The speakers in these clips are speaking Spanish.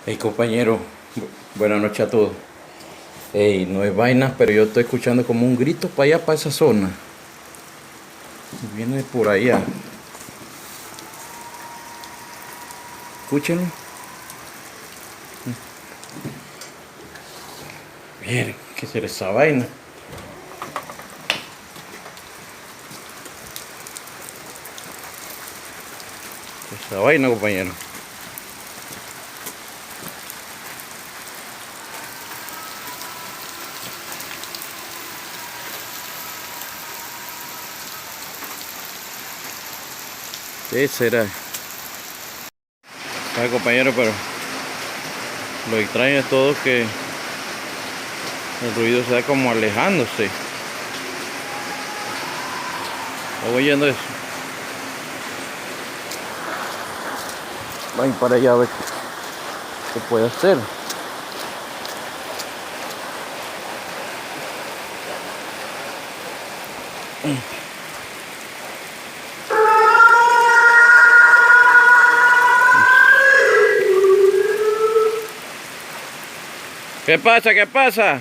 Hey compañero, buenas noches a todos. Hey, no es vaina, pero yo estoy escuchando como un grito para allá, para esa zona. Viene por allá. Escúchenlo. Miren, ¿qué será esa vaina? Esa vaina, compañero. ¿Qué será? Ah, compañero, pero lo extraño es todo que el ruido se da como alejándose. ¿Estás oyendo eso? Vaya para allá a ver qué puede hacer. ¿Qué pasa? ¿Qué pasa?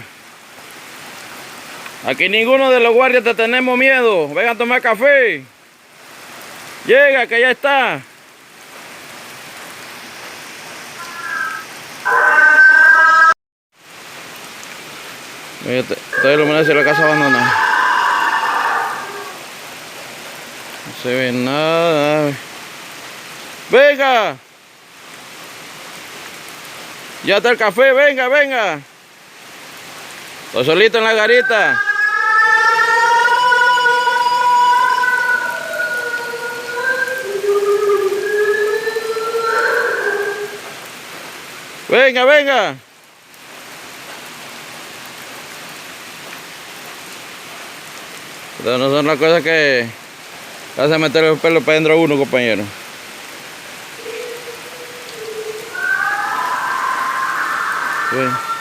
Aquí ninguno de los guardias te tenemos miedo. Venga a tomar café. Llega, que ya está. Mira, está iluminando la casa abandonada. No se ve nada. Venga. Ya está el café, venga, venga. Estoy solito en la garita. Venga, venga. Pero no son las cosas que hace meter el pelo para dentro a uno, compañero. Sí.